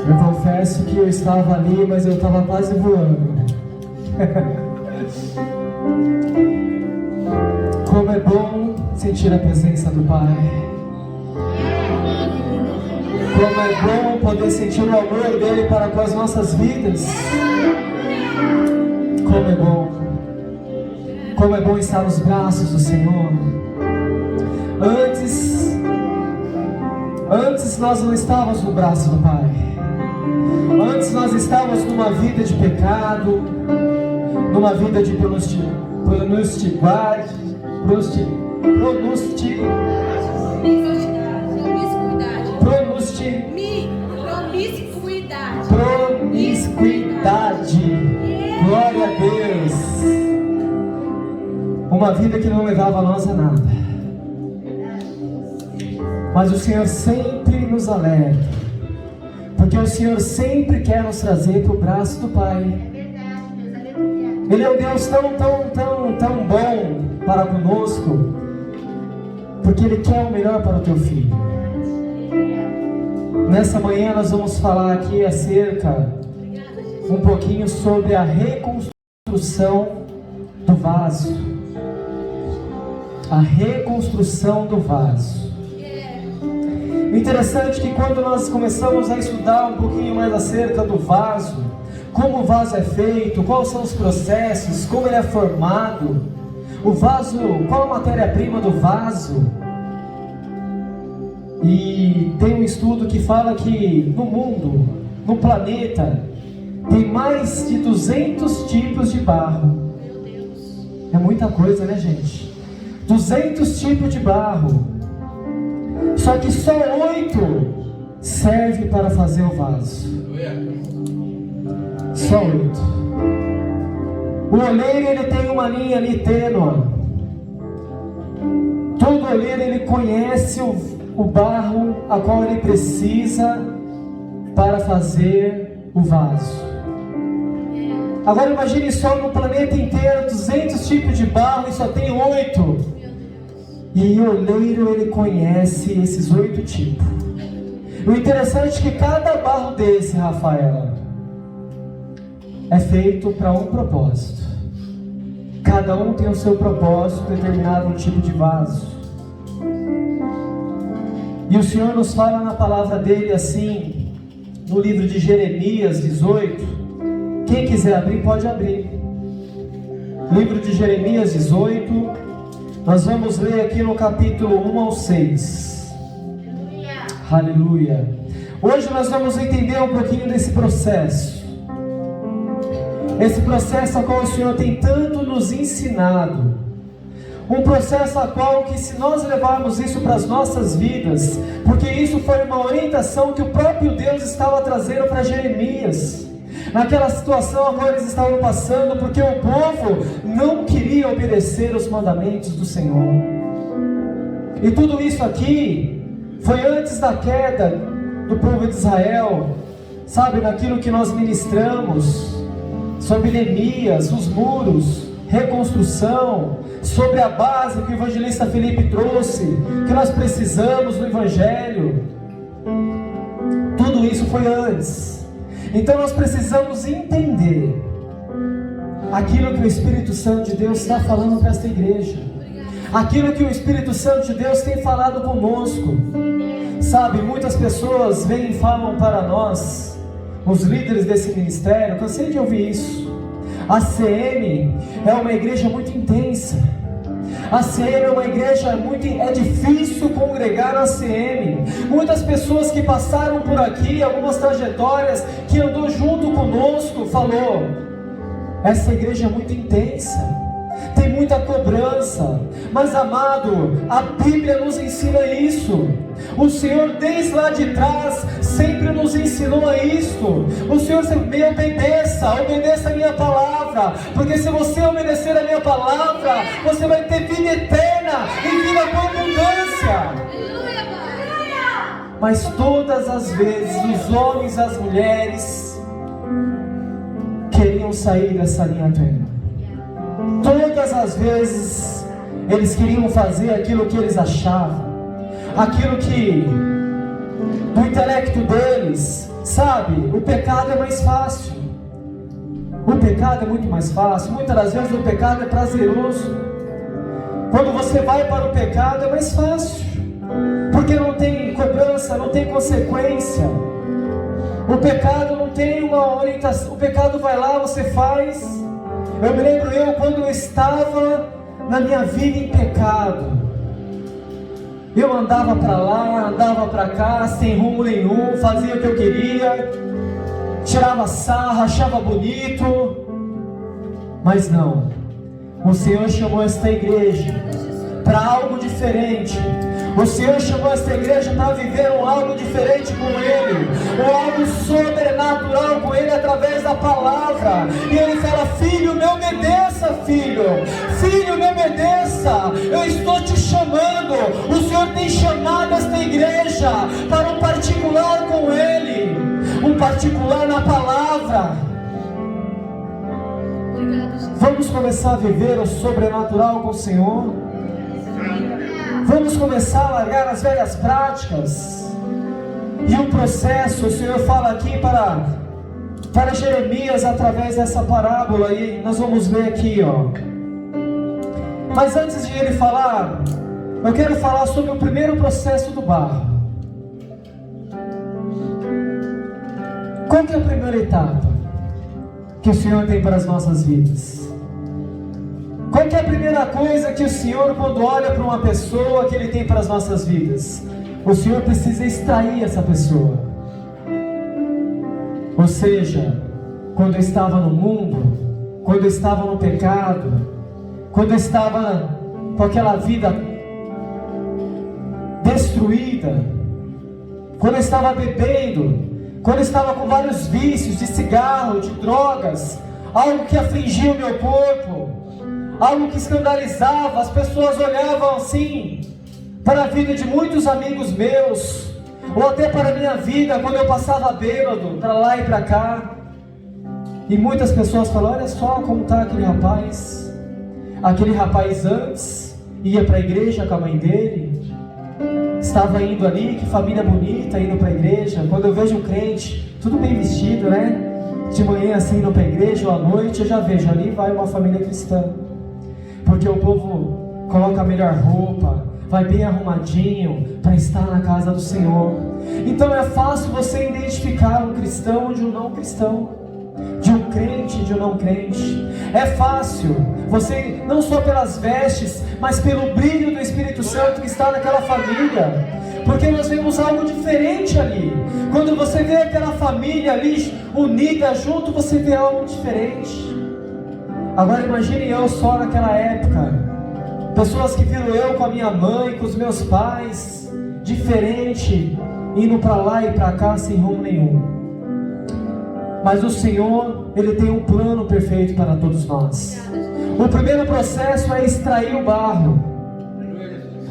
Eu confesso que eu estava ali, mas eu estava quase voando. Como é bom sentir a presença do Pai. Como é bom poder sentir o amor dele para com as nossas vidas. Como é bom. Como é bom estar nos braços do Senhor. Antes nós não estávamos no braço do Pai. Antes nós estávamos numa vida de pecado, numa vida de promiscuidade, glória a Deus, uma vida que não levava a nós a nada, mas o Senhor sempre nos alerta, porque o Senhor sempre quer nos trazer para o braço do Pai. Ele é um Deus tão bom para conosco, porque Ele quer o melhor para o teu filho. Nessa manhã nós vamos falar aqui um pouquinho sobre a reconstrução do vaso. A reconstrução do vaso. Interessante que quando nós começamos a estudar um pouquinho mais acerca do vaso, como o vaso é feito, quais são os processos, como ele é formado, o vaso, qual a matéria-prima do vaso. E tem um estudo que fala que no mundo, no planeta, tem mais de 200 tipos de barro. É muita coisa, né, gente? 200 tipos de barro. Só que só 8 serve para fazer o vaso. Só 8. O oleiro, ele tem uma linha ali tênue. Todo oleiro, ele conhece o barro a qual ele precisa para fazer o vaso. Agora imagine só no planeta inteiro 200 tipos de barro e só tem 8. E o oleiro, ele conhece esses 8 tipos. O interessante é que cada barro desse, Rafaela, é feito para um propósito. Cada um tem o seu propósito determinado no tipo de vaso. E o Senhor nos fala na palavra dele assim, no livro de Jeremias 18. Quem quiser abrir, pode abrir. Livro de Jeremias 18. Nós vamos ler aqui no capítulo 1 ao 6. Aleluia. Hoje nós vamos entender um pouquinho desse processo. Esse processo a qual o Senhor tem tanto nos ensinado. Um processo a qual que, se nós levarmos isso para as nossas vidas, porque isso foi uma orientação que o próprio Deus estava trazendo para Jeremias, naquela situação a qual eles estavam passando, porque o povo não queria obedecer os mandamentos do Senhor. E tudo isso aqui foi antes da queda do povo de Israel, sabe, naquilo que nós ministramos sobre Neemias, os muros, reconstrução, sobre a base que o evangelista Felipe trouxe, que nós precisamos do evangelho. Tudo isso foi antes. Então nós precisamos entender aquilo que o Espírito Santo de Deus está falando para esta igreja, aquilo que o Espírito Santo de Deus tem falado conosco. Sabe, muitas pessoas vêm e falam para nós, os líderes desse ministério, cansei de ouvir isso: a CM é uma igreja muito intensa, a CM é uma igreja é difícil congregar na CM. Muitas pessoas que passaram por aqui, algumas trajetórias, que andou junto conosco, falou: essa igreja é muito intensa, tem muita cobrança. Mas amado, a Bíblia nos ensina isso. O Senhor desde lá de trás sempre nos ensinou a isto. O Senhor sempre: obedeça a minha palavra, porque se você obedecer a minha palavra, você vai ter vida eterna e vida com abundância. Mas todas as vezes os homens e as mulheres queriam sair dessa linha tênue. Todas as vezes eles queriam fazer aquilo que eles achavam, aquilo que do intelecto deles. Sabe, o pecado é mais fácil. O pecado é muito mais fácil. Muitas das vezes o pecado é prazeroso. Quando você vai para o pecado é mais fácil, porque não tem cobrança, não tem consequência. O pecado não tem uma orientação. O pecado vai lá, você faz. Eu me lembro quando eu estava na minha vida em pecado, eu andava para lá, andava para cá, sem rumo nenhum, fazia o que eu queria, tirava sarra, achava bonito. Mas não, o Senhor chamou esta igreja para algo diferente. O Senhor chamou esta igreja para viver algo diferente com Ele, algo sobrenatural com Ele através da palavra. E Ele fala: filho, me obedeça, filho, filho, me obedeça. Eu estou te chamando. O Senhor tem chamado esta igreja para um particular com Ele, um particular na palavra. Vamos começar a viver o sobrenatural com o Senhor. Vamos começar a largar as velhas práticas. E um processo, o Senhor fala aqui para Jeremias através dessa parábola, e nós vamos ver aqui, ó. Mas antes de ele falar, eu quero falar sobre o primeiro processo do barro. Qual que é a primeira etapa que o Senhor tem para as nossas vidas? Qual que é a primeira coisa que o Senhor, quando olha para uma pessoa, que Ele tem para as nossas vidas? O Senhor precisa extrair essa pessoa. Ou seja, quando eu estava no mundo, quando eu estava no pecado, quando eu estava com aquela vida destruída, quando eu estava bebendo, quando eu estava com vários vícios de cigarro, de drogas, algo que afligia o meu corpo, algo que escandalizava, as pessoas olhavam assim para a vida de muitos amigos meus, ou até para a minha vida, quando eu passava bêbado, para lá e para cá, e muitas pessoas falavam: olha só como está aquele rapaz antes, ia para a igreja com a mãe dele, estava indo ali, que família bonita, indo para a igreja. Quando eu vejo um crente, tudo bem vestido, né, de manhã assim, indo para a igreja, ou à noite, eu já vejo, ali vai uma família cristã, porque o povo coloca a melhor roupa, vai bem arrumadinho para estar na casa do Senhor. Então é fácil você identificar um cristão de um não cristão, de um crente de um não crente. É fácil você, não só pelas vestes, mas pelo brilho do Espírito Santo que está naquela família, porque nós vemos algo diferente ali. Quando você vê aquela família ali unida junto, você vê algo diferente. Agora imagine eu só naquela época, pessoas que viram eu com a minha mãe, com os meus pais, diferente, indo para lá e para cá sem rumo nenhum. Mas o Senhor, Ele tem um plano perfeito para todos nós. O primeiro processo é extrair o barro.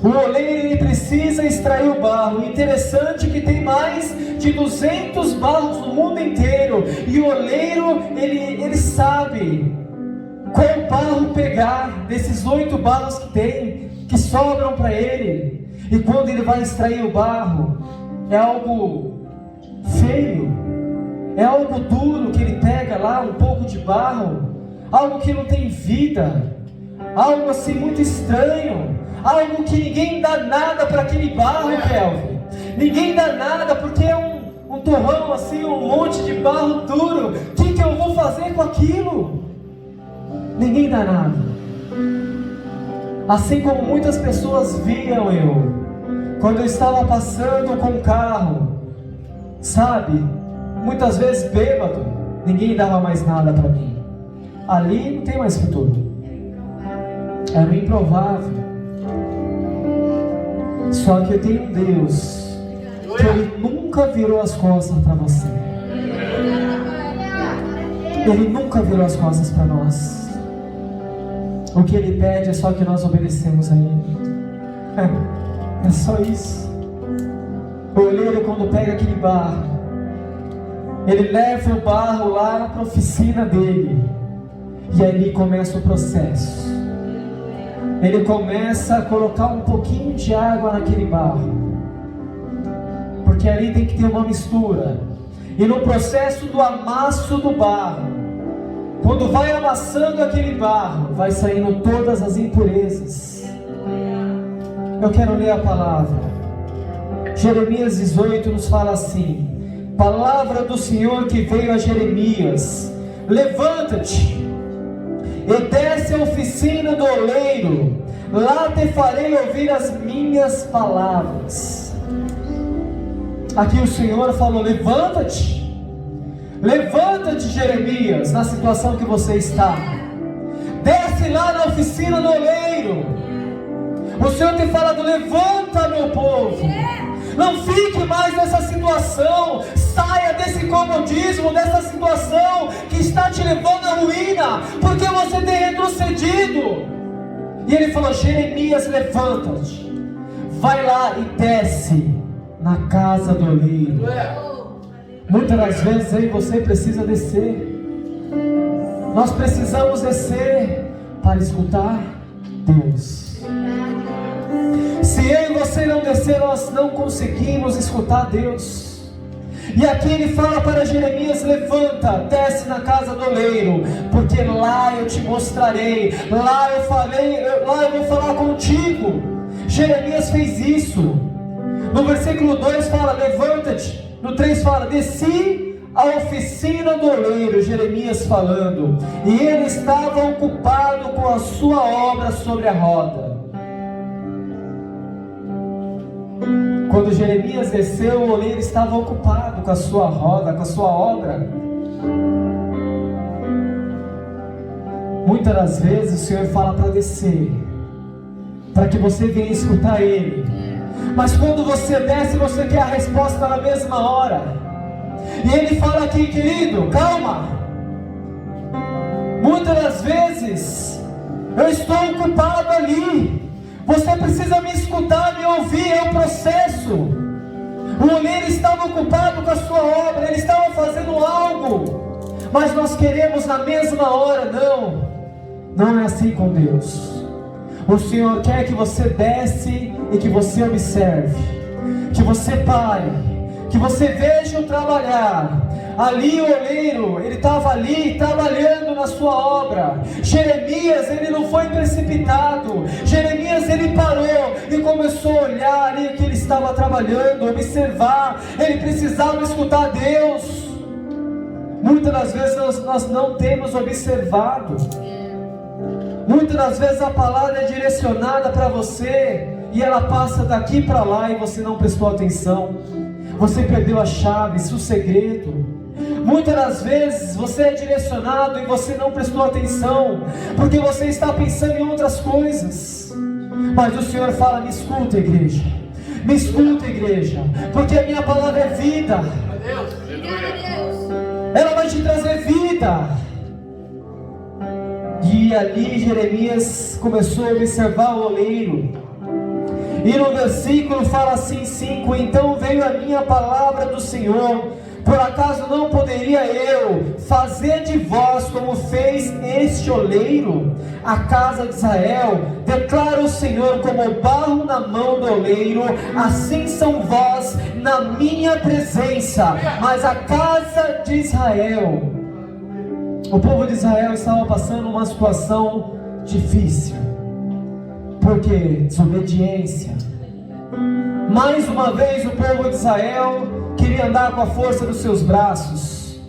O oleiro, ele precisa extrair o barro. Interessante que tem mais de 200 barros no mundo inteiro, e o oleiro, ele sabe qual barro pegar desses 8 barros que tem, que sobram para ele. E quando ele vai extrair o barro, é algo feio, é algo duro que ele pega lá, um pouco de barro, algo que não tem vida, algo assim muito estranho, algo que ninguém dá nada para aquele barro, Kelvin. Ninguém dá nada, porque é um torrão assim, um monte de barro duro. O que eu vou fazer com aquilo? Ninguém dá nada. Assim como muitas pessoas viam eu, quando eu estava passando com o carro, sabe, muitas vezes bêbado, ninguém dava mais nada para mim. Ali não tem mais futuro, era improvável. Só que eu tenho um Deus que Ele nunca virou as costas para você. Ele nunca virou as costas para nós. O que Ele pede é só que nós obedecemos a Ele. É só isso. O oleiro, quando pega aquele barro, ele leva o barro lá para a oficina dele, e aí começa o processo. Ele começa a colocar um pouquinho de água naquele barro, porque ali tem que ter uma mistura. E no processo do amasso do barro, quando vai amassando aquele barro, vai saindo todas as impurezas. Eu quero ler a palavra. Jeremias 18 nos fala assim: palavra do Senhor que veio a Jeremias: levanta-te e desce à oficina do oleiro, lá te farei ouvir as minhas palavras. Aqui o Senhor falou: levanta-te, levanta-te, Jeremias, na situação que você está, desce lá na oficina do oleiro. O Senhor tem falado: levanta, meu povo, não fique mais nessa situação, saia desse comodismo, dessa situação que está te levando à ruína, porque você tem retrocedido. E ele falou: Jeremias, levanta-te, vai lá e desce na casa do oleiro. Muitas das vezes aí você precisa descer. Nós precisamos descer para escutar Deus. Se eu e você não descer, nós não conseguimos escutar Deus. E aqui ele fala para Jeremias: levanta, desce na casa do oleiro, porque lá eu te mostrarei, lá eu vou falar contigo. Jeremias fez isso. No versículo 2 fala: levanta-te. No 3 fala: desci à oficina do oleiro. Jeremias falando, e ele estava ocupado com a sua obra sobre a roda. Quando Jeremias desceu, o oleiro estava ocupado com a sua roda, com a sua obra. Muitas das vezes o Senhor fala para descer, para que você venha escutar Ele. Mas quando você desce, você quer a resposta na mesma hora. E Ele fala aqui: querido, calma. Muitas das vezes eu estou ocupado ali. Você precisa me escutar, me ouvir, é o processo. O oleiro estava ocupado com a sua obra, ele estava fazendo algo, mas nós queremos na mesma hora. Não é assim com Deus. O Senhor quer que você desce e que você observe, que você pare, que você veja o trabalhar. Ali o oleiro, ele estava ali trabalhando na sua obra. Jeremias, ele não foi precipitado. Jeremias, ele parou e começou a olhar ali que ele estava trabalhando, observar. Ele precisava escutar Deus. Muitas das vezes nós não temos observado. Muitas das vezes a palavra é direcionada para você e ela passa daqui para lá e você não prestou atenção. Você perdeu a chave, o segredo. Muitas das vezes você é direcionado e você não prestou atenção, porque você está pensando em outras coisas. Mas o Senhor fala: me escuta, igreja, me escuta, igreja, porque a minha palavra é vida. Ela vai te trazer vida. E ali Jeremias começou a observar o oleiro. E no versículo fala assim: 5: então veio a minha palavra do Senhor: por acaso não poderia eu fazer de vós como fez este oleiro, a casa de Israel? Declara o Senhor: como barro na mão do oleiro, assim são vós na minha presença. Mas a casa de Israel, o povo de Israel estava passando uma situação difícil. Por quê? Desobediência. Mais uma vez o povo de Israel queria andar com a força dos seus braços.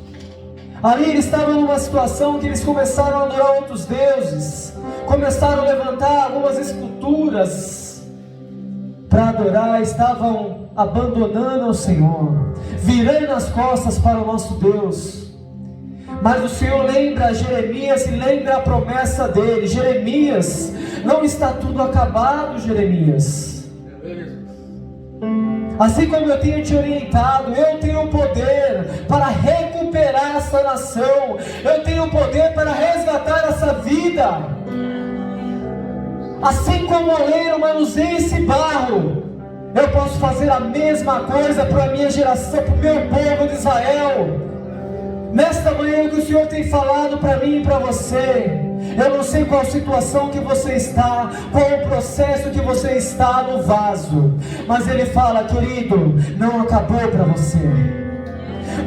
Ali eles estavam numa situação que eles começaram a adorar outros deuses, começaram a levantar algumas esculturas para adorar, estavam abandonando ao Senhor, virando as costas para o nosso Deus. Mas o Senhor lembra a Jeremias e lembra a promessa dele: Jeremias, não está tudo acabado, Jeremias. Assim como eu tenho te orientado, eu tenho o poder para recuperar essa nação, eu tenho o poder para resgatar essa vida. Assim como o oleiro manuseia esse barro, eu posso fazer a mesma coisa para a minha geração, para o meu povo de Israel. Nesta manhã, o que o Senhor tem falado para mim e para você, Eu não sei qual situação que você está, qual o processo que você está no vaso, mas Ele fala: querido, não acabou para você.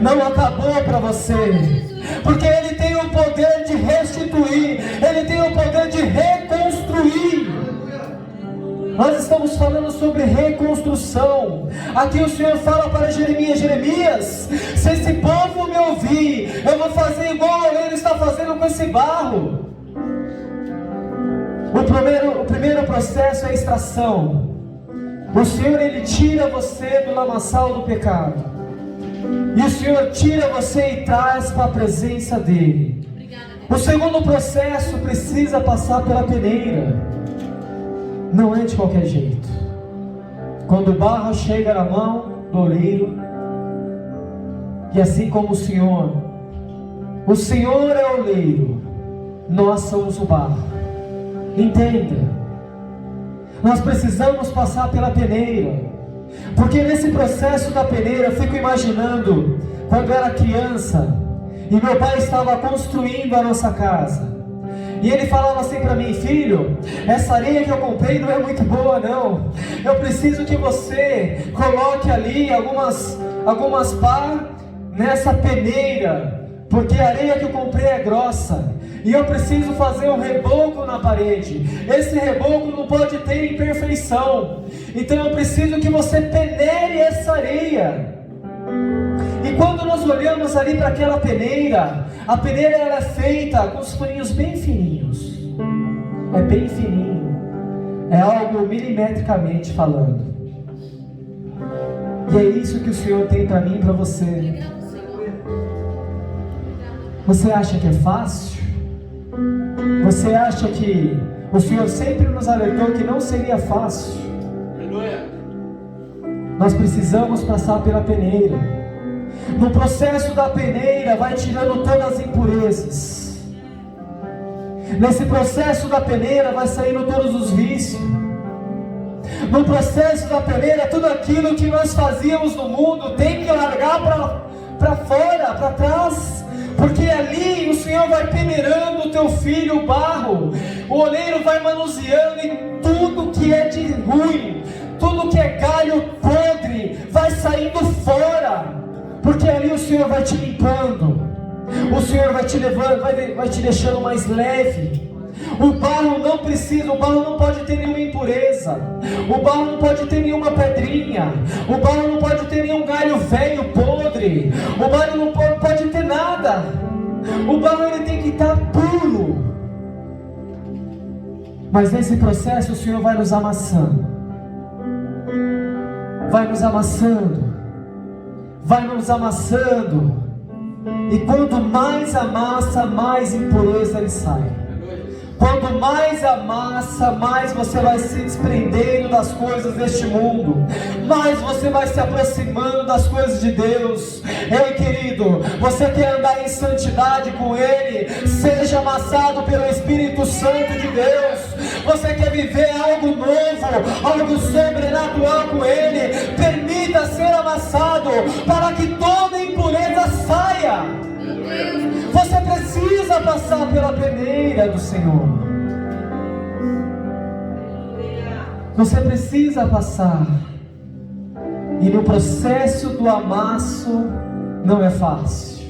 Não acabou para você, porque Ele tem o poder de restituir, Ele tem o poder de reconstruir. Nós estamos falando sobre reconstrução. Aqui o Senhor fala para Jeremias: Jeremias, se esse povo me ouvir, eu vou fazer igual Ele está fazendo com esse barro. O primeiro processo é a extração. O Senhor, Ele tira você do lamaçal do pecado, e o Senhor tira você e traz para a presença dEle. O segundo processo precisa passar pela peneira. Não é de qualquer jeito. Quando o barro chega na mão do oleiro, e assim como o Senhor é o oleiro, nós somos o barro. Entenda, nós precisamos passar pela peneira. Porque nesse processo da peneira, eu fico imaginando quando eu era criança e meu pai estava construindo a nossa casa, e ele falava assim para mim: filho, essa areia que eu comprei não é muito boa não, eu preciso que você coloque ali algumas pá nessa peneira, porque a areia que eu comprei é grossa, e eu preciso fazer um reboco na parede. Esse reboco não pode ter imperfeição, então eu preciso que você peneire essa areia. E quando nós olhamos ali para aquela peneira, a peneira ela é feita com os furinhos bem fininhos. É bem fininho, é algo milimetricamente falando. E é isso que o Senhor tem para mim e para você. Você acha que é fácil? Você acha que o Senhor sempre nos alertou que não seria fácil? Nós precisamos passar pela peneira. No processo da peneira, vai tirando todas as impurezas. Nesse processo da peneira, vai saindo todos os vícios. No processo da peneira, tudo aquilo que nós fazíamos no mundo tem que largar para fora, para trás. Porque ali o Senhor vai peneirando o teu filho, o barro. O oleiro vai manuseando, e tudo que é de ruim, tudo que é galho podre, vai saindo fora. Porque ali o Senhor vai te limpando, o Senhor vai te levando, vai te deixando mais leve. O barro não pode ter nenhuma impureza, o barro não pode ter nenhuma pedrinha, o barro não pode ter nenhum galho velho podre, o barro não pode ter nada. O barro ele tem que estar puro. Mas nesse processo o Senhor vai nos amassando, vai nos amassando, vai nos amassando, e quanto mais amassa, mais impureza ele sai. Quanto mais amassa, mais você vai se desprendendo das coisas deste mundo, mais você vai se aproximando das coisas de Deus. Ei, querido, você quer andar em santidade com Ele? Seja amassado pelo Espírito Santo de Deus. Você quer viver algo novo, algo sobrenatural com Ele? Permita ser amassado para que toda impureza saia. Você precisa passar pela peneira do Senhor. Você precisa passar. E no processo do amasso não é fácil,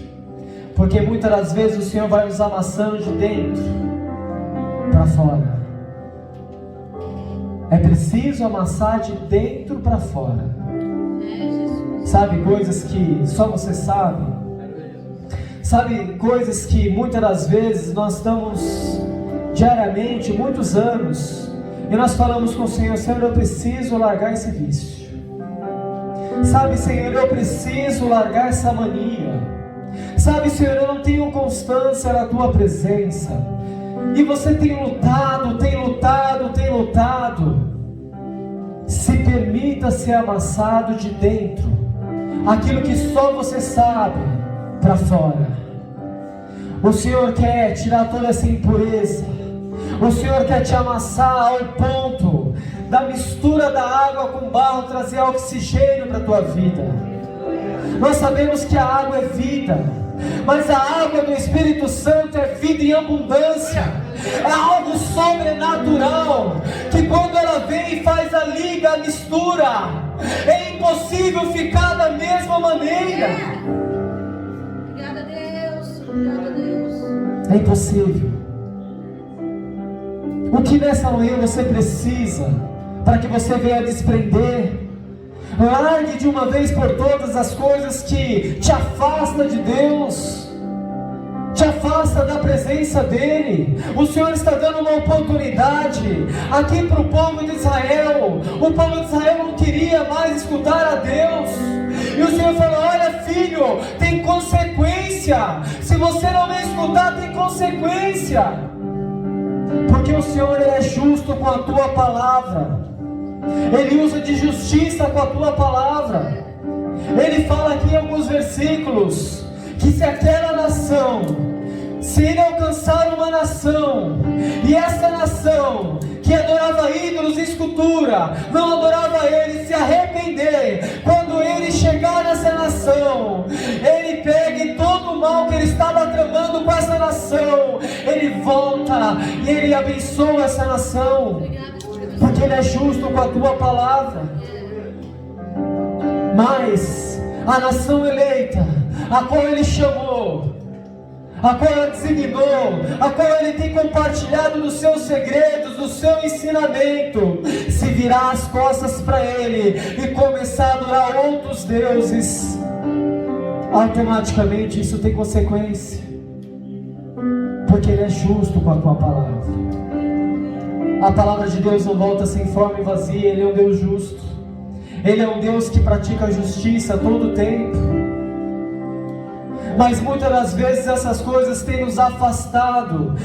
porque muitas das vezes o Senhor vai nos amassando de dentro para fora. É preciso amassar de dentro para fora. Sabe, coisas que só você sabe. Sabe, coisas que muitas das vezes nós estamos diariamente, muitos anos, e nós falamos com o Senhor: Senhor, eu preciso largar esse vício. Sabe, Senhor, eu preciso largar essa mania. Sabe, Senhor, eu não tenho constância na Tua presença. E você tem lutado, tem lutado, tem lutado. Se permita ser amassado de dentro. Aquilo que só você sabe, para fora. O Senhor quer tirar toda essa impureza. O Senhor quer te amassar ao ponto da mistura da água com barro trazer oxigênio para a tua vida. Nós sabemos que a água é vida, mas a água do Espírito Santo é vida em abundância. É algo sobrenatural, que quando ela vem e faz a liga, a mistura, é impossível ficar da mesma maneira. Obrigada a Deus, obrigada a Deus. É impossível. O que nessa manhã você precisa, para que você venha desprender? Largue de uma vez por todas as coisas que te afastam de Deus, te afasta da presença dEle. O Senhor está dando uma oportunidade aqui para o povo de Israel. O povo de Israel não queria mais escutar a Deus, e o Senhor falou: olha filho, tem consequência. Se você não me escutar, tem consequência, porque o Senhor é justo com a tua palavra. Ele usa de justiça com a tua palavra. Ele fala aqui em alguns versículos que se aquela nação, se ele alcançar uma nação, e essa nação que adorava ídolos e escultura, não adorava ele, se arrepender, quando ele chegar nessa nação, ele pegue todo o mal que ele estava tramando com essa nação, ele volta e ele abençoa essa nação, porque ele é justo com a tua palavra. Mas a nação eleita, a qual ele chamou, a qual ele designou, a qual ele tem compartilhado dos seus segredos, do seu ensinamento, se virar as costas para ele e começar a adorar outros deuses, automaticamente isso tem consequência, porque ele é justo com a tua palavra. A palavra de Deus não volta sem forma e vazia. Ele é um Deus justo, ele é um Deus que pratica a justiça a todo tempo. Mas muitas das vezes essas coisas têm nos afastado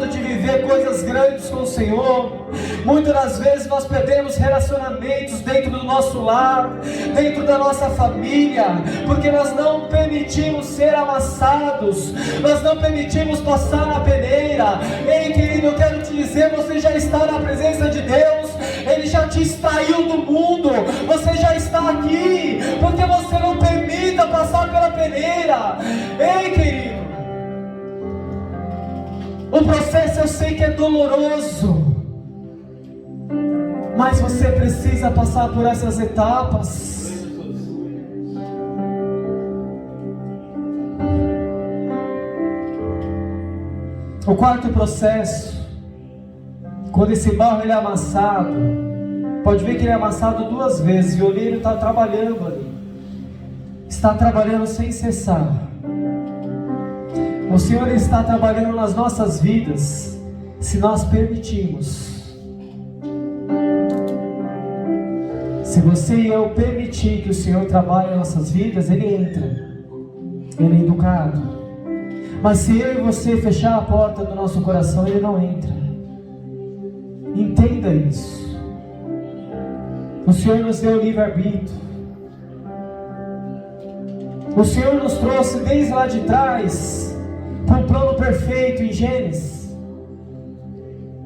de viver coisas grandes com o Senhor. Muitas das vezes nós perdemos relacionamentos dentro do nosso lar, dentro da nossa família, porque nós não permitimos ser amassados, nós não permitimos passar na peneira. Ei querido, eu quero te dizer, você já está na presença de Deus, Ele já te extraiu do mundo, você já está aqui, porque você não permita passar pela peneira. Ei querido, o processo eu sei que é doloroso, mas você precisa passar por essas etapas. O quarto processo, quando esse barro ele é amassado, pode ver que ele é amassado duas vezes, e o oleiro está trabalhando ali, está trabalhando sem cessar. O Senhor está trabalhando nas nossas vidas, se nós permitirmos. Se você e eu permitir que o Senhor trabalhe nas nossas vidas, Ele entra, Ele é educado. Mas se eu e você fechar a porta do nosso coração, Ele não entra. Entenda isso. O Senhor nos deu livre-arbítrio. O Senhor nos trouxe desde lá de trás para um plano perfeito em Gênesis.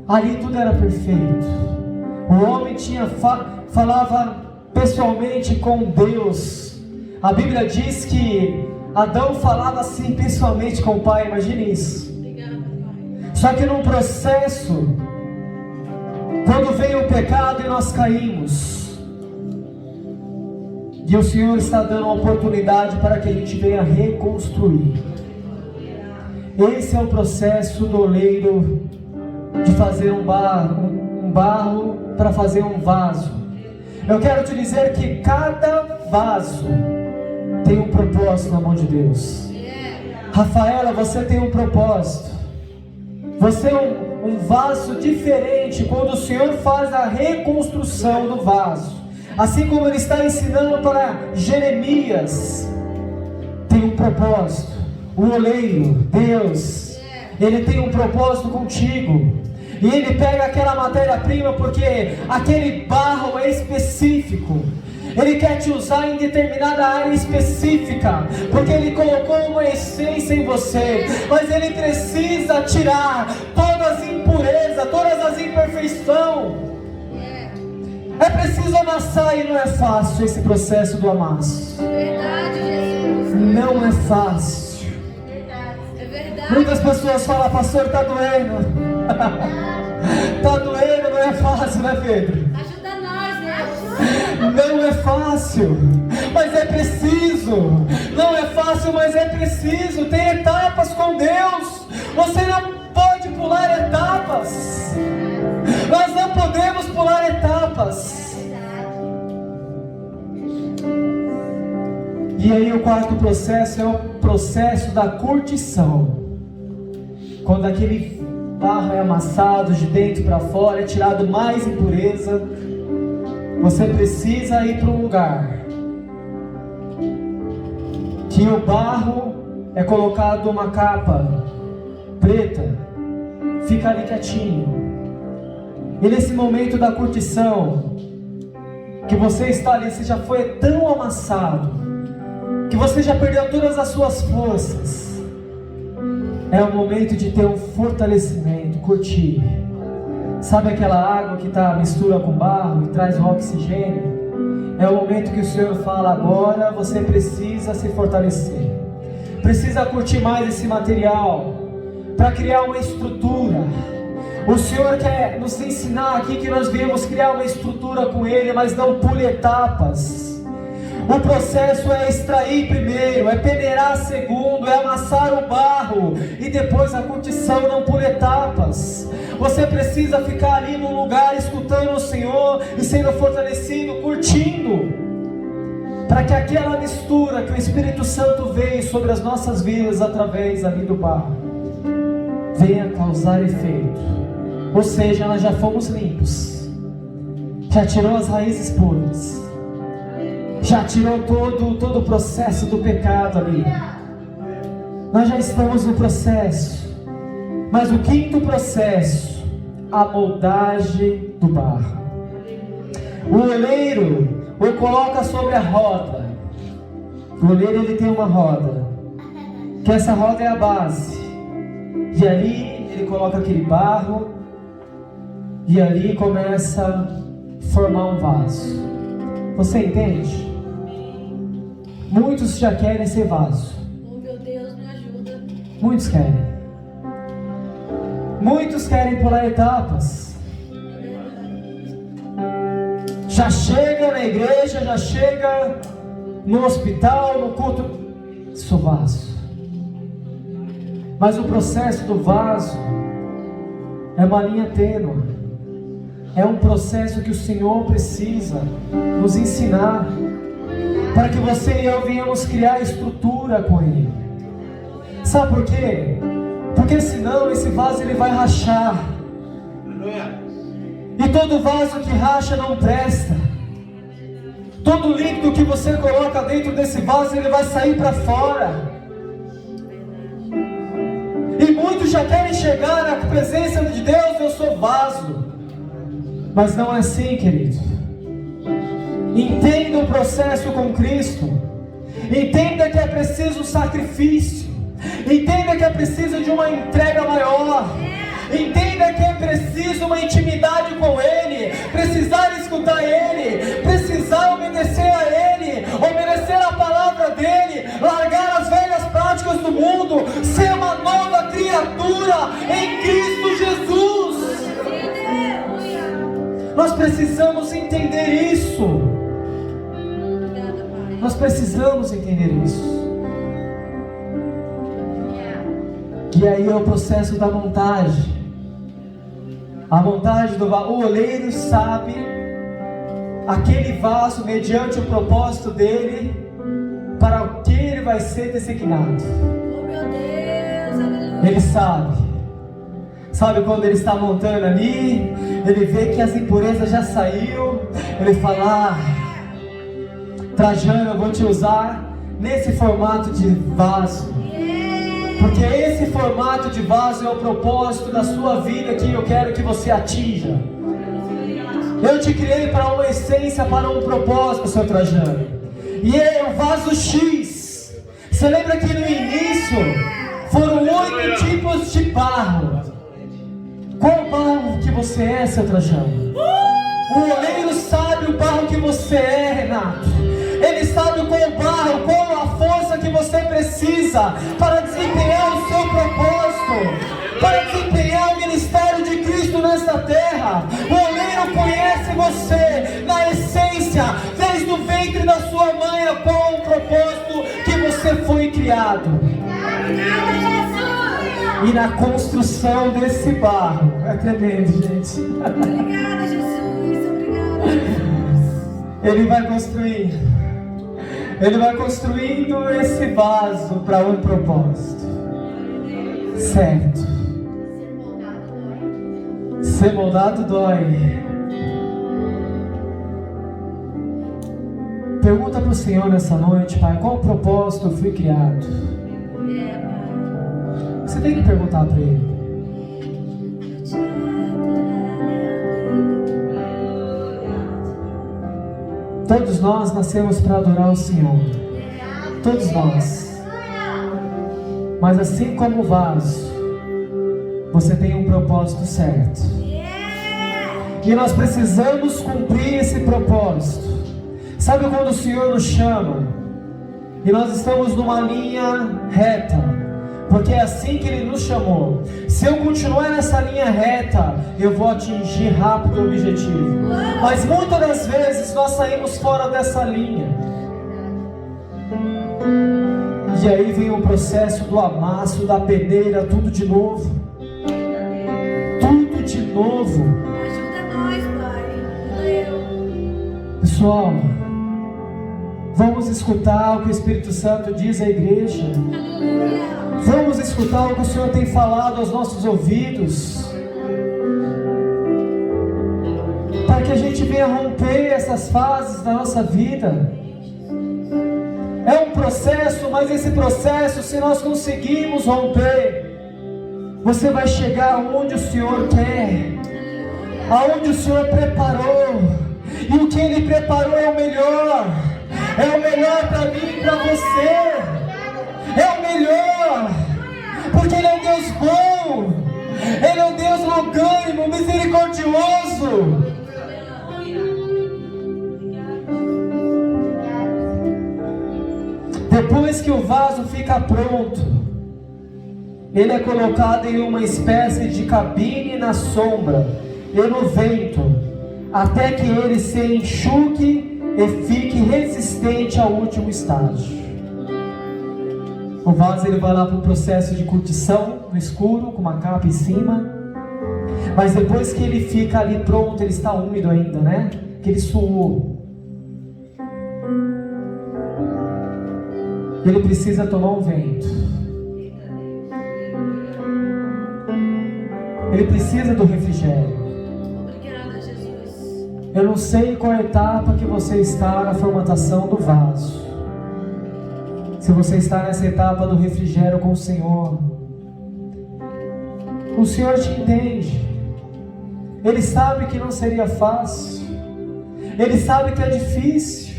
Ali tudo era perfeito. O homem falava pessoalmente com Deus. A Bíblia diz que Adão falava assim pessoalmente com o Pai. Imagine isso. Só que num processo, quando veio o pecado e nós caímos, e o Senhor está dando uma oportunidade para que a gente venha reconstruir. Esse é o processo do oleiro de fazer um barro para fazer um vaso. Eu quero te dizer que cada vaso tem um propósito na mão de Deus. Rafaela, você tem um propósito. Você é um vaso diferente quando o Senhor faz a reconstrução do vaso. Assim como Ele está ensinando para Jeremias, tem um propósito. O oleiro, Deus, Ele tem um propósito contigo. E Ele pega aquela matéria-prima porque aquele barro é específico. Ele quer te usar em determinada área específica, porque Ele colocou uma essência em você. Mas Ele precisa tirar todas as impurezas, todas as imperfeições. É preciso amassar e não é fácil esse processo do amasso. Verdade, Jesus. Não é fácil. É verdade. Muitas pessoas falam, pastor, tá doendo. Tá doendo, não é fácil, né, Pedro? Ajuda nós, Deus. Não é fácil, mas é preciso. Não é fácil, mas é preciso. Tem etapas com Deus. Você não pode pular etapas. Nós não podemos pular etapas. E aí o quarto processo é o processo da curtição. Quando aquele barro é amassado de dentro para fora, é tirado mais impureza, você precisa ir para um lugar que o barro é colocado uma capa preta, fica ali quietinho. E nesse momento da curtição, que você está ali, você já foi tão amassado, que você já perdeu todas as suas forças. É o momento de ter um fortalecimento, curtir. Sabe aquela água que mistura com barro e traz o oxigênio? É o momento que o Senhor fala, agora você precisa se fortalecer. Precisa curtir mais esse material, para criar uma estrutura. O Senhor quer nos ensinar aqui que nós viemos criar uma estrutura com Ele, mas não pule etapas. O processo é extrair primeiro, é peneirar segundo, é amassar o barro e depois a curtição, não por etapas. Você precisa ficar ali num lugar escutando o Senhor e sendo fortalecido, curtindo, para que aquela mistura que o Espírito Santo veio sobre as nossas vidas através ali do barro venha causar efeito. Ou seja, nós já fomos limpos, já tirou as raízes podres, já tirou todo o processo do pecado ali. Nós já estamos no processo. Mas o quinto processo, a moldagem do barro. O oleiro o coloca sobre a roda. O oleiro ele tem uma roda, que essa roda é a base. E ali ele coloca aquele barro, e ali começa a formar um vaso. Você entende? Muitos já querem ser vaso. Oh, meu Deus, me ajuda. Muitos querem. Muitos querem pular etapas. Já chega na igreja, já chega no hospital, no culto. Sou vaso. Mas o processo do vaso é uma linha tênue. É um processo que o Senhor precisa nos ensinar, para que você e eu venhamos criar estrutura com Ele. Sabe por quê? Porque senão esse vaso ele vai rachar. E todo vaso que racha não presta. Todo líquido que você coloca dentro desse vaso, ele vai sair para fora. E muitos já querem chegar na presença de Deus, eu sou vaso. Mas não é assim, querido. Entenda o processo com Cristo. Entenda que é preciso um sacrifício. Entenda que é preciso de uma entrega maior. Entenda que é preciso uma intimidade com Ele. Precisar escutar Ele. Precisar obedecer a Ele. Obedecer a palavra dEle. Largar as velhas práticas do mundo. Ser uma nova criatura em Cristo Jesus. Nós precisamos entender isso. Nós precisamos entender isso. E aí é o processo da montagem. A montagem do vaso. O oleiro sabe aquele vaso mediante o propósito dele, para o que ele vai ser designado. Oh, meu Deus, aleluia. Ele sabe. Sabe quando ele está montando ali, ele vê que as impurezas já saiu, ele fala, Trajano, eu vou te usar nesse formato de vaso. Porque esse formato de vaso é o propósito da sua vida que eu quero que você atinja. Eu te criei para uma essência, para um propósito, seu Trajano. E é o vaso X. Você lembra que no início foram 8 tipos de barro. Qual barro que você é, seu Trajano? O oleiro sabe sabe o barro que você é, Renato. Ele sabe qual barro, qual a força que você precisa para desempenhar o seu propósito, para desempenhar o ministério de Cristo nesta terra. O oleiro conhece você na essência, desde o ventre da sua mãe, a qual o propósito que você foi criado. E na construção desse barro, é tremendo, gente. Obrigada, Jesus. Obrigada. Ele vai construindo esse vaso para um propósito. Certo. Ser moldado dói. Pergunta para o Senhor nessa noite, Pai, qual propósito eu fui criado? Você tem que perguntar para Ele. Todos nós nascemos para adorar o Senhor. Todos nós. Mas assim como o vaso, você tem um propósito certo. E nós precisamos cumprir esse propósito. Sabe quando o Senhor nos chama e nós estamos numa linha reta? Porque é assim que Ele nos chamou. Se eu continuar nessa linha reta, eu vou atingir rápido o objetivo. Mas muitas das vezes nós saímos fora dessa linha. E aí vem o processo do amasso, da peneira, tudo de novo. Tudo de novo. Ajuda nós, Pai. Ajuda eu. Pessoal, vamos escutar o que o Espírito Santo diz à igreja. Aleluia. Vamos escutar o que o Senhor tem falado aos nossos ouvidos, para que a gente venha romper essas fases da nossa vida. É um processo, mas esse processo, se nós conseguirmos romper, você vai chegar aonde o Senhor quer, aonde o Senhor preparou. E o que Ele preparou é o melhor. É o melhor para mim e para você. É o melhor, porque Ele é um Deus bom, Ele é um Deus longânimo, misericordioso. Depois que o vaso fica pronto, ele é colocado em uma espécie de cabine na sombra e no vento, até que ele se enxugue e fique resistente ao último estágio. O vaso ele vai lá para o processo de curtição no escuro, com uma capa em cima. Mas depois que ele fica ali pronto, ele está úmido ainda, né? Que ele suou. Ele precisa tomar um vento. Ele precisa do refrigério. Obrigada, Jesus. Eu não sei qual etapa que você está na formatação do vaso. Se você está nessa etapa do refrigério com o Senhor te entende. Ele sabe que não seria fácil. Ele sabe que é difícil.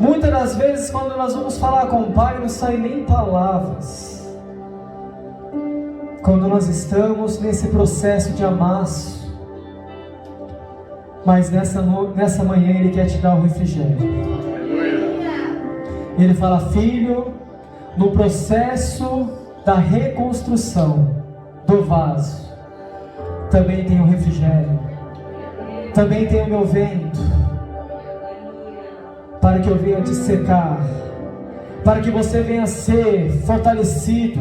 Muitas das vezes quando nós vamos falar com o Pai, não saem nem palavras. Quando nós estamos nesse processo de amasso. Mas nessa manhã Ele quer te dar o refrigério. Ele fala: filho, no processo da reconstrução do vaso, também tem o refrigério, também tem o meu vento, para que eu venha te secar, para que você venha ser fortalecido,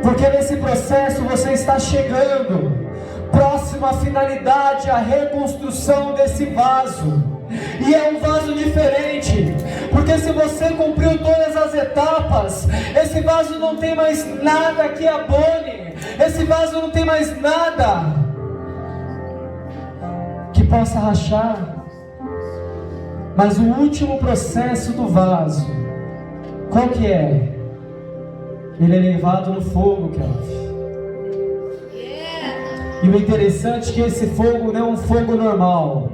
porque nesse processo você está chegando próximo à finalidade, à reconstrução desse vaso. E é um vaso diferente, porque se você cumpriu todas as etapas, esse vaso não tem mais nada que abone, esse vaso não tem mais nada que possa rachar. Mas o último processo do vaso, qual que é? Ele é levado no fogo, Kelvin. E o interessante é que esse fogo não é um fogo normal.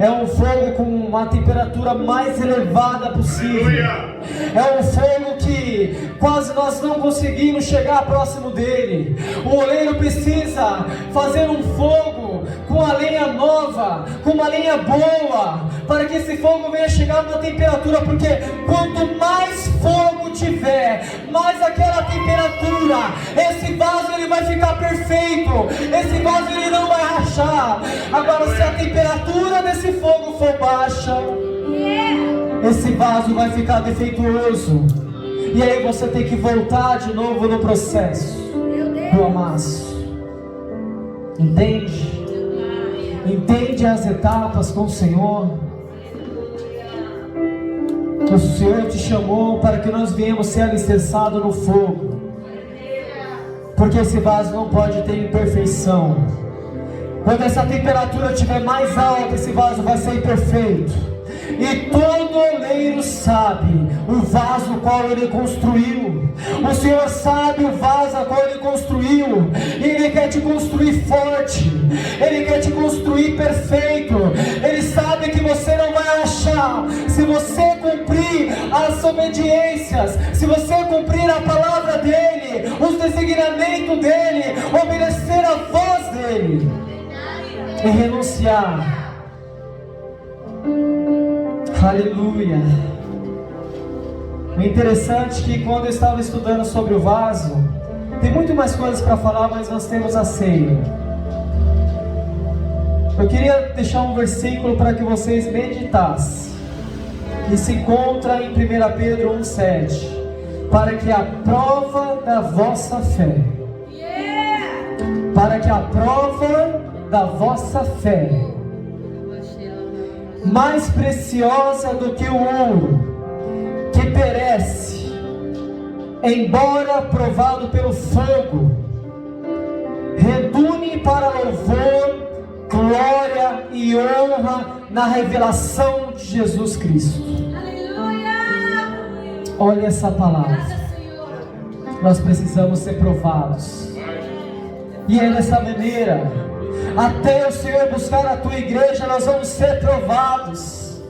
É um fogo com uma temperatura mais elevada possível. É um fogo que quase nós não conseguimos chegar próximo dele. O oleiro precisa fazer um fogo com a lenha nova, com uma lenha boa, para que esse fogo venha chegar a uma temperatura, porque quanto mais fogo tiver, mais aquela temperatura, esse vaso ele vai ficar perfeito, esse vaso ele não vai rachar. Agora, se a temperatura desse fogo for baixa, esse vaso vai ficar defeituoso, e aí você tem que voltar de novo no processo do amasso. Entende? Entende as etapas com o Senhor? O Senhor te chamou para que nós venhamos ser alicerçados no fogo, porque esse vaso não pode ter imperfeição. Quando essa temperatura estiver mais alta, esse vaso vai ser imperfeito. E todo oleiro sabe o vaso qual ele construiu. O Senhor sabe o vaso qual ele construiu. E Ele quer te construir forte. Ele quer te construir perfeito. Ele sabe que você não vai achar. Se você cumprir as obediências, se você cumprir a palavra dEle, os designamentos dEle, obedecer a voz dEle e renunciar. Aleluia. O interessante é que quando eu estava estudando sobre o vaso, tem muito mais coisas para falar, mas nós temos a ceia. Eu queria deixar um versículo para que vocês meditassem, que se encontra em 1 Pedro 1,7, para que a prova da vossa fé, para que a prova da vossa fé, mais preciosa do que o ouro, que perece, embora provado pelo fogo, redune para louvor, glória e honra na revelação de Jesus Cristo. Aleluia! Olha essa palavra. Nós precisamos ser provados, e é dessa maneira. Até o Senhor buscar a tua igreja, nós vamos ser provados,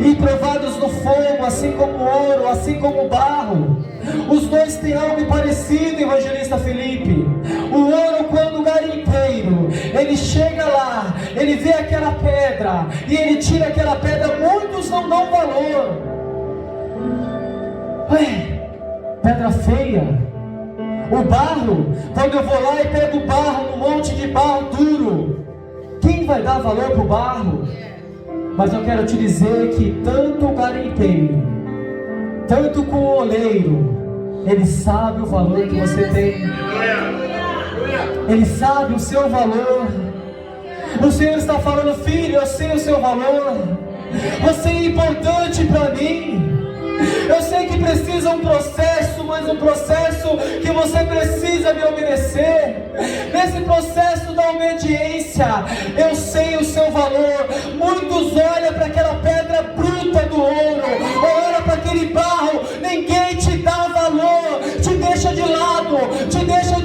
e provados no fogo, assim como o ouro, assim como o barro. Os dois têm algo parecido, evangelista Felipe. O ouro, quando o garimpeiro ele chega lá, ele vê aquela pedra e ele tira aquela pedra, muitos não dão valor. Ué, pedra feia. O barro, quando eu vou lá e pego o barro, um monte de barro duro, quem vai dar valor para o barro? Mas eu quero te dizer que tanto o garimpeiro, tanto com o oleiro, ele sabe o valor que você tem. Ele sabe o seu valor. O Senhor está falando: filho, eu sei o seu valor. Você é importante para mim. Eu sei que precisa um processo, mas um processo que você precisa me obedecer. Nesse processo da obediência, eu sei o seu valor. Muitos olham para aquela pedra bruta do ouro, olham para aquele barro, ninguém te dá valor, te deixa de lado, te deixa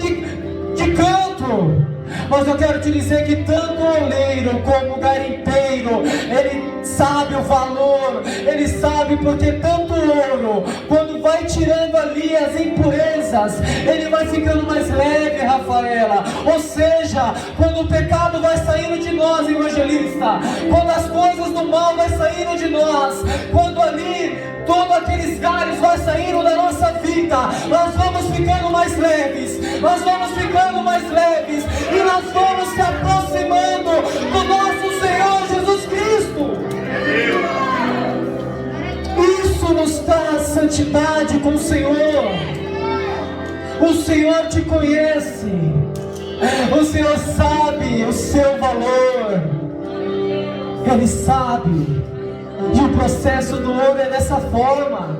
de canto. Mas eu quero te dizer que tanto o oleiro como o garimpeiro, ele sabe o valor, ele sabe, porque tanto o ouro, quando vai tirando ali as impurezas, ele vai ficando mais leve, Rafaela. Ou seja, quando o pecado vai saindo de nós, evangelista, quando as coisas do mal vai saindo de nós, quando ali todos aqueles galhos vai saindo da nossa vida, nós vamos ficando mais leves, nós vamos ficando mais leves, e nós vamos se aproximando do nosso Senhor Jesus Cristo. Isso nos traz santidade com o Senhor. O Senhor te conhece, o Senhor sabe o seu valor, Ele sabe. E o processo do ouro é dessa forma,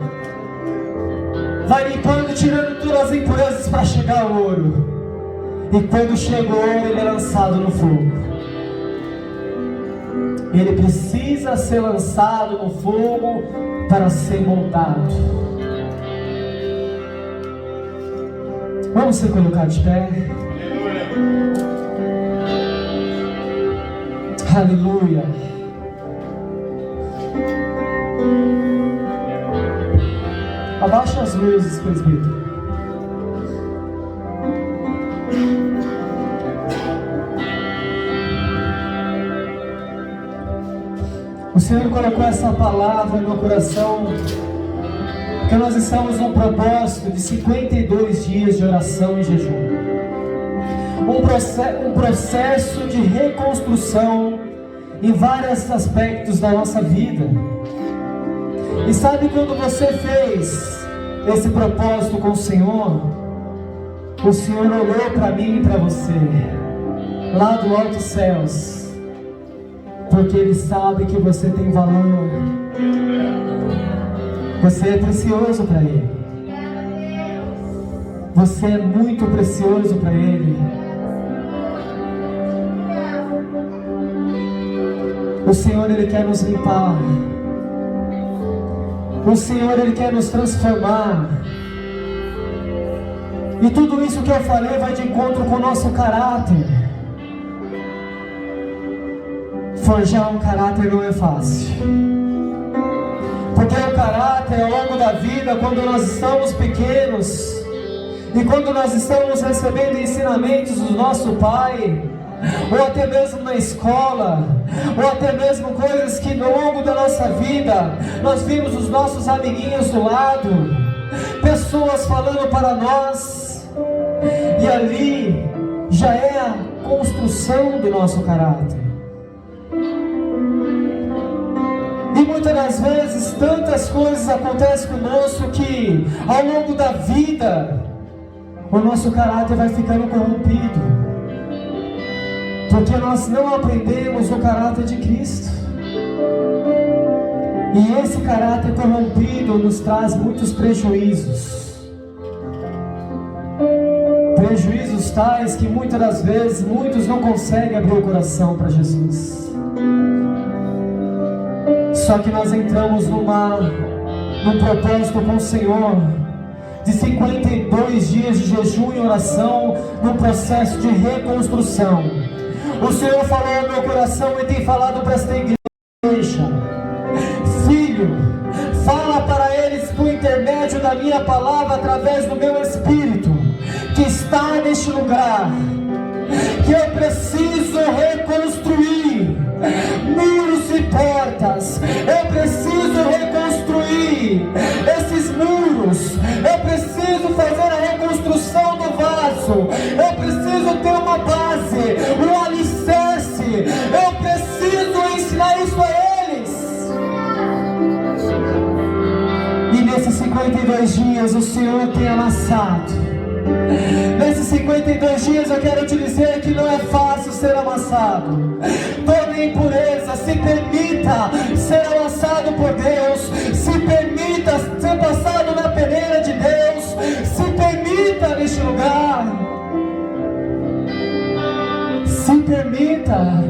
vai limpando, tirando todas as impurezas para chegar ao ouro. E quando chega o ouro, ele é lançado no fogo. Ele precisa ser lançado no fogo para ser moldado. Vamos se colocar de pé. Aleluia. Abaixa as luzes, presbítero. Senhor colocou essa palavra no meu coração, porque nós estamos num propósito de 52 dias de oração e jejum. Um processo de reconstrução em vários aspectos da nossa vida. E sabe quando você fez esse propósito com o Senhor olhou para mim e para você, lá do alto dos céus, porque Ele sabe que você tem valor. Você é precioso para Ele. Você é muito precioso para Ele. O Senhor, Ele quer nos limpar. O Senhor, Ele quer nos transformar. E tudo isso que eu falei vai de encontro com o nosso caráter. Forjar um caráter não é fácil. Porque o caráter, ao longo da vida, quando nós estamos pequenos, e quando nós estamos recebendo ensinamentos do nosso Pai, ou até mesmo na escola, ou até mesmo coisas que ao longo da nossa vida, nós vimos os nossos amiguinhos do lado, pessoas falando para nós, e ali já é a construção do nosso caráter. E muitas das vezes, tantas coisas acontecem conosco que ao longo da vida, o nosso caráter vai ficando corrompido, porque nós não aprendemos o caráter de Cristo. E esse caráter corrompido nos traz muitos prejuízos. Prejuízos tais que muitas das vezes muitos não conseguem abrir o coração para Jesus. Só que nós entramos num propósito com o Senhor de 52 dias de jejum e oração, num processo de reconstrução. O Senhor falou ao meu coração e tem falado para esta igreja: filho, fala para eles por intermédio da minha palavra, através do meu Espírito, que está neste lugar, que eu preciso reconstruir muros e portas. Eu preciso reconstruir esses muros. Eu preciso fazer a reconstrução do vaso. Eu preciso ter uma base, um alicerce. Eu preciso ensinar isso a eles. E nesses 52 dias o Senhor tem amassado. Nesses 52 dias eu quero te dizer que não é fácil ser amassado. Toda impureza, se permita ser amassado por Deus. Se permita ser passado na peneira de Deus. Se permita neste lugar. Se permita.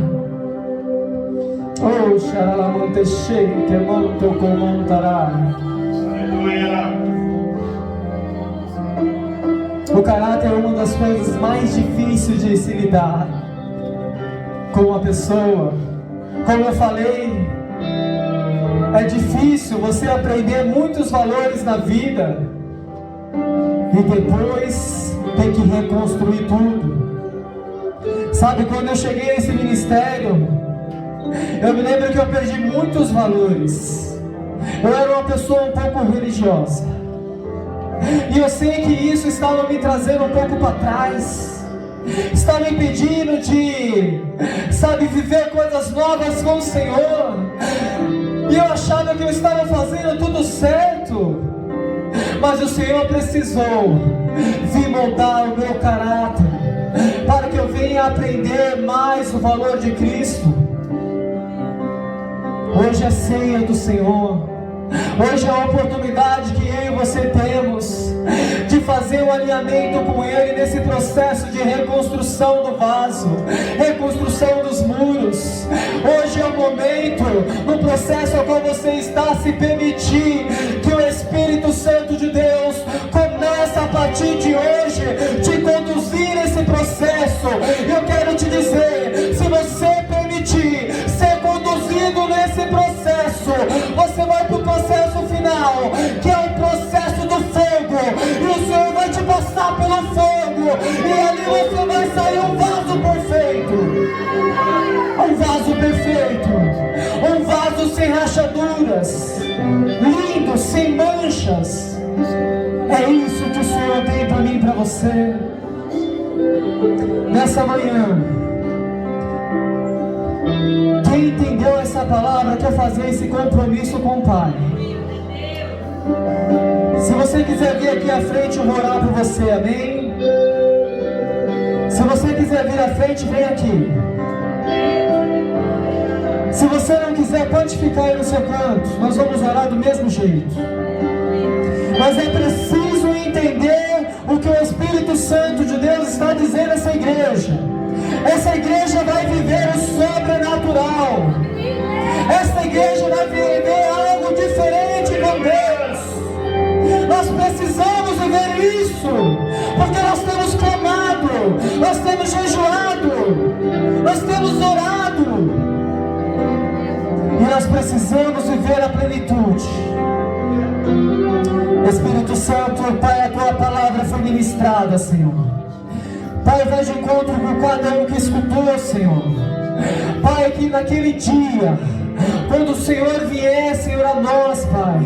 Oh, xaralamante cheio, que manto comontará. Aleluia. O caráter é uma das coisas mais difíceis de se lidar com uma pessoa. Como eu falei, é difícil você aprender muitos valores na vida e depois ter que reconstruir tudo. Sabe, quando eu cheguei nesse ministério, eu me lembro que eu perdi muitos valores. Eu era uma pessoa um pouco religiosa. E eu sei que isso estava me trazendo um pouco para trás, estava me impedindo de, viver coisas novas com o Senhor. E eu achava que eu estava fazendo tudo certo, mas o Senhor precisou vir moldar o meu caráter, para que eu venha aprender mais o valor de Cristo. Hoje é ceia do Senhor. Hoje é a oportunidade que eu e você temos de fazer um alinhamento com Ele nesse processo de reconstrução do vaso, reconstrução dos muros. Hoje é o momento, no processo ao qual você está, se permitir que o Espírito Santo de Deus comece a partir de hoje te conduzir nesse processo. Eu quero te dizer, se você permitir ser conduzido nesse processo, você vai para o processo final, que é o processo do fogo, e o Senhor vai te passar pelo fogo, e ali você vai sair um vaso perfeito, um vaso perfeito, um vaso sem manchas. É isso que o Senhor tem para mim e para você. Nessa manhã, quem entendeu essa palavra quer fazer esse compromisso com o Pai. Se você quiser vir aqui à frente, eu vou orar por você, amém? Se você quiser vir à frente, vem aqui. Se você não quiser, pode ficar aí no seu canto. Nós vamos orar do mesmo jeito. Mas é preciso entender o que o Espírito Santo de Deus está dizendo a essa igreja. Essa igreja vai viver o sobrenatural. Essa igreja vai viver algo diferente com Deus. Nós precisamos viver isso, porque nós temos clamado, nós temos jejuado, nós temos orado, e nós precisamos viver a plenitude. Espírito Santo, Pai, a Tua palavra foi ministrada, Senhor. Pai, vai de encontro com cada um que escutou, Senhor. Pai, que naquele dia, quando o Senhor vier, Senhor, a nós, Pai,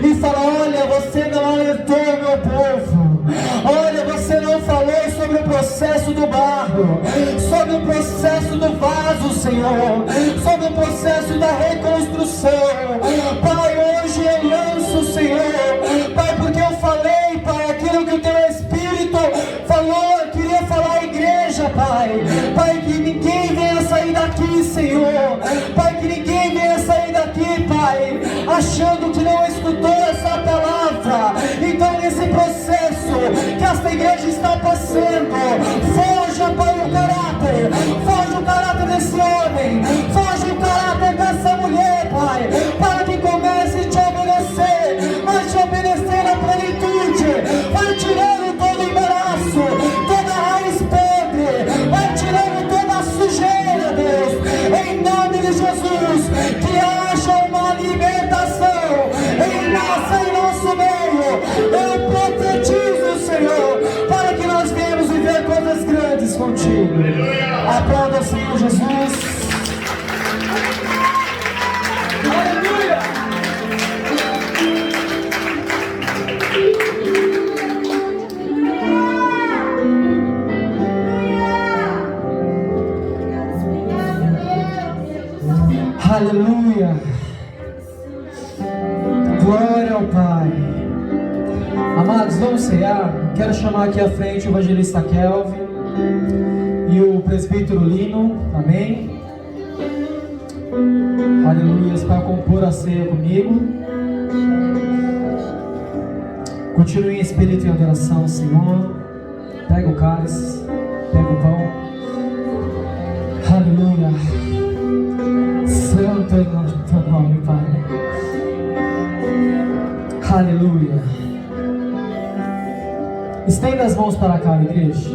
e falar: olha, você não alertou o meu povo, olha, você não falou sobre o processo do barro, sobre o processo do vaso, Senhor, sobre o processo da reconstrução. Pai, hoje eu lanço, Senhor, Pai, porque eu falei, Pai, aquilo que o Teu Espírito falou, eu queria falar à igreja, Pai. Pai, que ninguém venha sair daqui, Senhor, Pai, que ninguém venha sair daqui, Pai, achando que não escutou essa palavra. Então, nesse processo que esta igreja está passando, foge, Pai, o caráter, foge o caráter desse homem, foge o caráter dessa mulher, Pai, para que comece a te obedecer, mas te obedecer na plenitude. Vai tirando todo embaraço, toda raiz podre, vai tirando toda a sujeira, Deus, em nome de Jesus, que haja uma libertação em nosso meio. Eu profetizo, Senhor, para que nós venhamos viver coisas grandes contigo. Aplauda o Senhor Jesus. Aleluia! Aleluia! Glória ao Pai. Amados, vamos cear. Quero chamar aqui à frente o evangelista Kelvin e o presbítero Lino. Amém? Aleluia, para compor a ceia comigo. Continue em espírito e adoração, Senhor. Pega o cálice, pega o pão. Aleluia. Santo é o teu nome, Pai. Aleluia. Estenda as mãos para cá, igreja.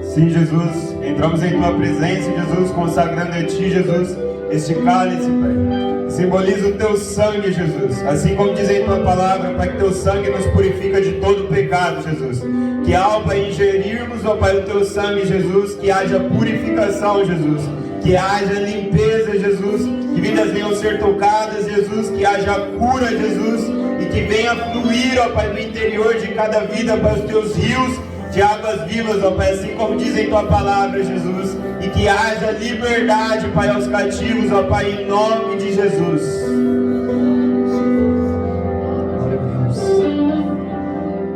Sim, Jesus, entramos em Tua presença, Jesus, consagrando a Ti, Jesus, este cálice, Pai. Simboliza o Teu sangue, Jesus. Assim como diz em Tua palavra, Pai, que Teu sangue nos purifica de todo pecado, Jesus. Que ao, Pai, ingerirmos, ó Pai, o Teu sangue, Jesus, que haja purificação, Jesus. Que haja limpeza, Jesus. Que vidas venham ser tocadas, Jesus. Que haja cura, Jesus. E que venha fluir, ó Pai, do interior de cada vida, Pai, os Teus rios de águas vivas, ó Pai, assim como diz em Tua palavra, Jesus. E que haja liberdade, Pai, aos cativos, ó Pai, em nome de Jesus.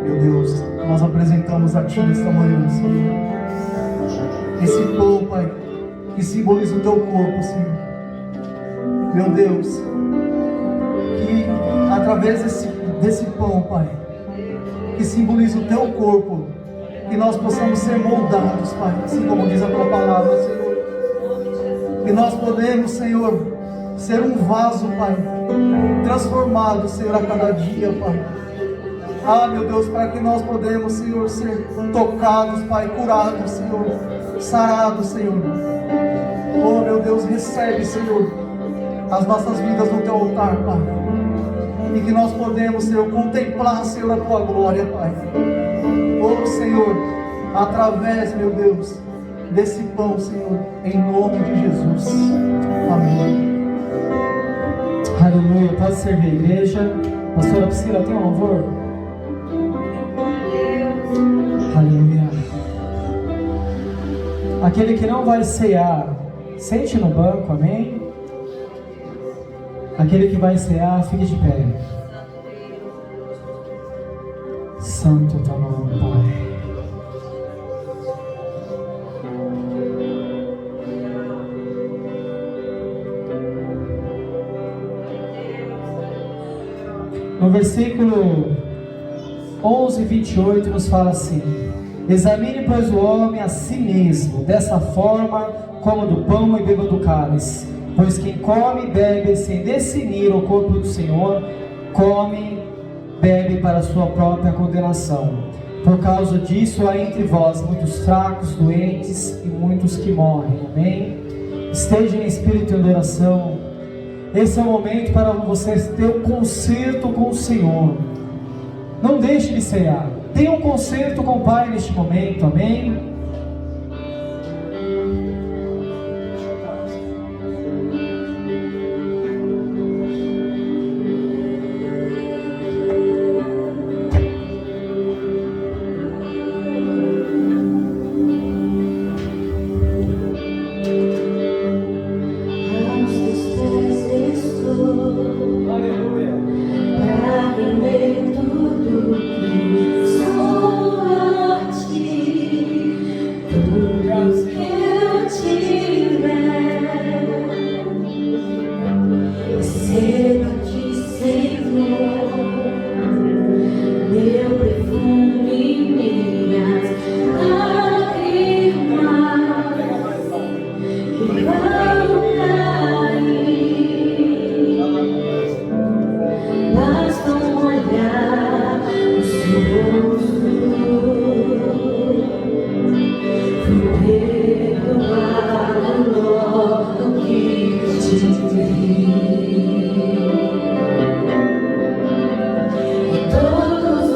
Meu Deus, nós apresentamos a Ti nesta manhã, Senhor, esse pão, Pai, que simboliza o Teu corpo, Senhor. Meu Deus, que através desse pão, Pai, que simboliza o Teu corpo, que nós possamos ser moldados, Pai, assim como diz a Tua palavra, Senhor. Que nós podemos, Senhor, ser um vaso, Pai, transformado, Senhor, a cada dia, Pai. Ah, meu Deus, para que nós podemos, Senhor, ser tocados, Pai, curados, Senhor, sarados, Senhor. Oh, meu Deus, recebe, Senhor, as nossas vidas no Teu altar, Pai. E que nós podemos, Senhor, contemplar, Senhor, a Tua glória, Pai. Oh, Senhor, através, meu Deus, desse pão, Senhor, em nome de Jesus. Amém. Aleluia. Pode servir a igreja. Pastora Priscila, tem um louvor? Aleluia. Aquele que não vai cear, sente no banco, amém? Aquele que vai cear, fique de pé. Santo teu nome, Pai. No versículo 11, 28 nos fala assim: examine, pois, o homem a si mesmo, dessa forma coma do pão e beba do cálice. Pois quem come e bebe sem discernir o corpo do Senhor, come, bebe para a sua própria condenação. Por causa disso há entre vós muitos fracos, doentes e muitos que morrem. Amém? Esteja em espírito e adoração. Esse é o momento para você ter um concerto com o Senhor. Não deixe de cear. Tenha um concerto com o Pai neste momento. Amém? Todos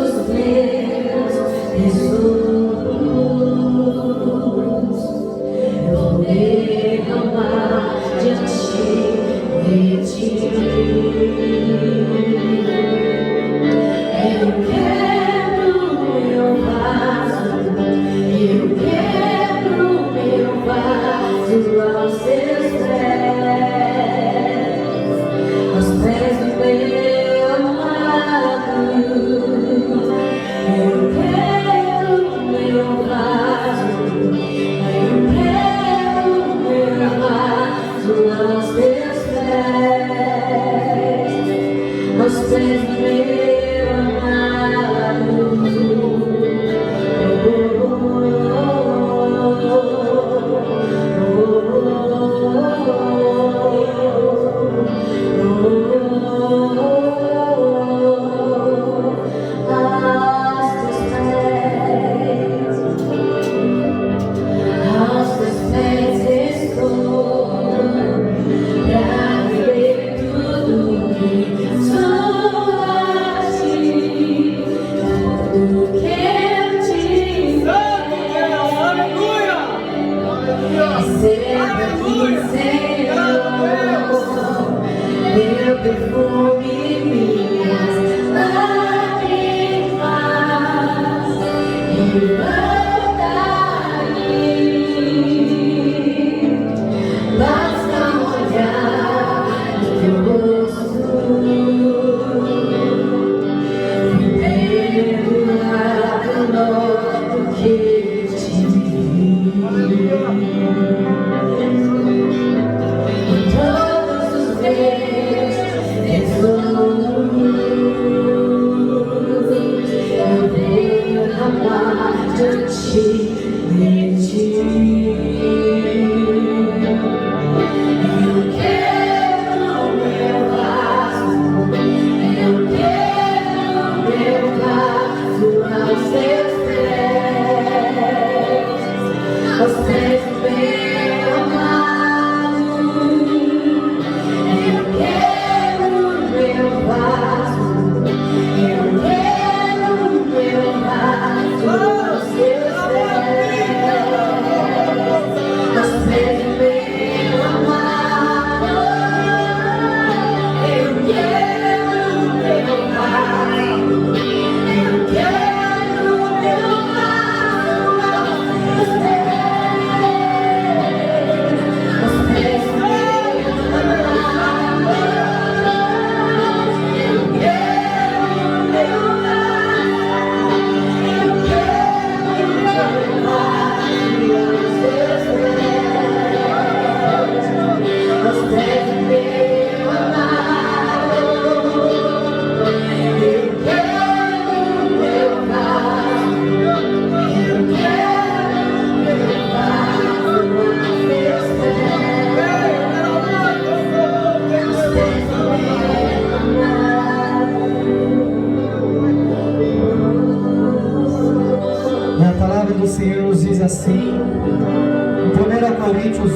os dias,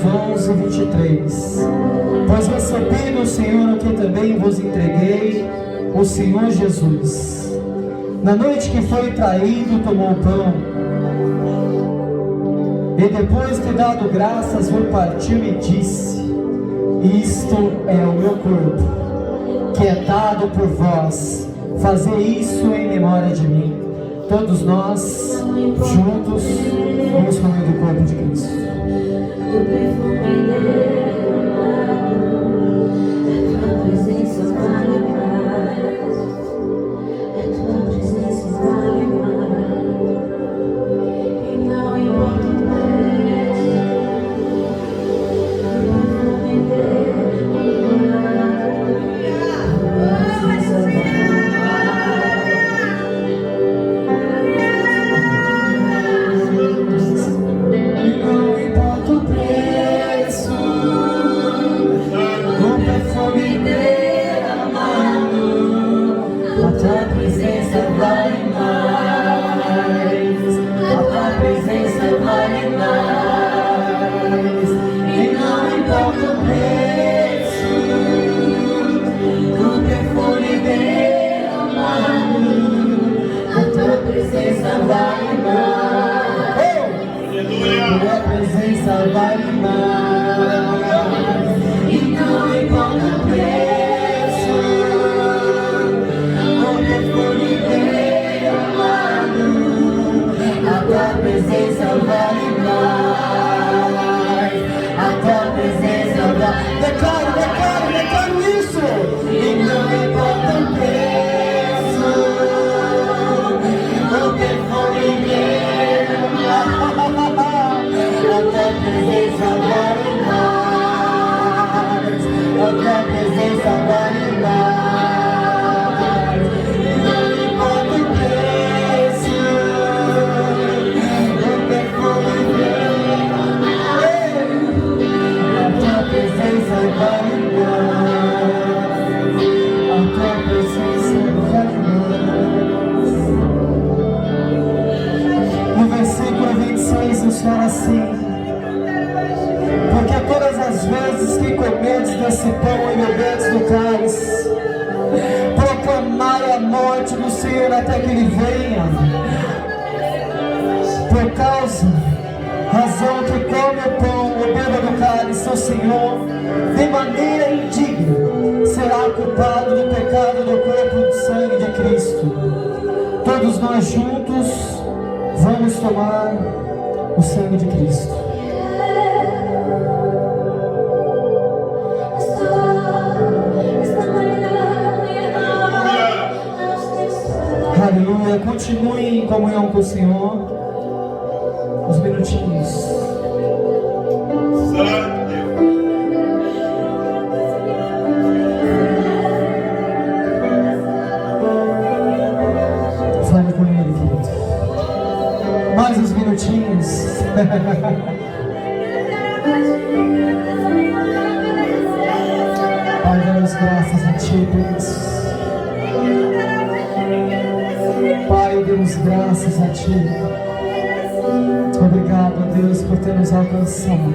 11, 23. Pois recebi do Senhor o que também vos entreguei, o Senhor Jesus. Na noite que foi traído, tomou o pão, e depois de dado graças, o partiu e disse: isto é o meu corpo, que é dado por vós, fazei isso em memória de mim. Todos nós, juntos, vamos comer do corpo de Cristo. Do perfume derramado, a tua presença vale mais, a tua presença vale mais, e não importa o preço, do perfume derramado, a tua presença vale mais. Vale mais, e não importa o preço, o perfume derramado, a tua presença vale mais, a tua presença vale. Declaro isso, e não importa o preço, o perfume derramado. A tua presença vale mais, a tua presença vale mais, não importa o preço, o perfume derramado, a tua presença vale mais, a tua presença vale mais. No versículo 26 nos fala assim: porque todas as vezes que comedes desse pão e bebedes do cálice, proclamai a morte do Senhor até que Ele venha. Por causa, razão que come o pão ou beba do cálice, o Senhor, de maneira indigna, será culpado do pecado do corpo e do sangue de Cristo. Todos nós juntos vamos tomar o sangue de Cristo. Aleluia, continue em comunhão com o Senhor, uns minutinhos. Santo Deus. Fale com Ele, querido. Mais uns minutinhos. Pai, damos graças a Ti por isso. Pai, demos graças a Ti. Obrigado, Deus, por ter nos alcançado.